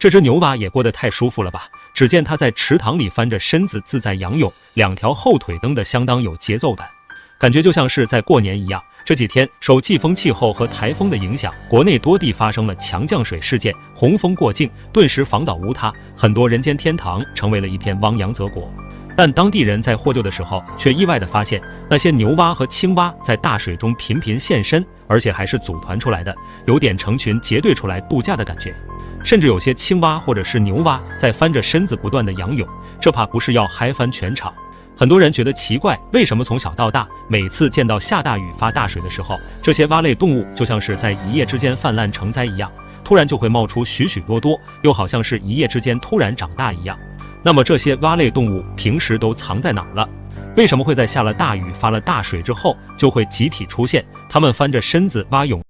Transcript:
这只牛蛙也过得太舒服了吧？只见它在池塘里翻着身子自在仰泳，两条后腿蹬得相当有节奏感，感觉就像是在过年一样。这几天受季风气候和台风的影响，国内多地发生了强降水事件，洪峰过境，顿时房倒屋塌，很多人间天堂成为了一片汪洋泽国。但当地人在获救的时候，却意外地发现，那些牛蛙和青蛙在大水中频频现身，而且还是组团出来的，有点成群结队出来度假的感觉。甚至有些青蛙或者是牛蛙在翻着身子不断地仰泳，这怕不是要嗨翻全场。很多人觉得奇怪，为什么从小到大，每次见到下大雨发大水的时候，这些蛙类动物就像是在一夜之间泛滥成灾一样，突然就会冒出许许多多，又好像是一夜之间突然长大一样。那么这些蛙类动物平时都藏在哪儿了？为什么会在下了大雨发了大水之后就会集体出现？它们翻着身子蛙泳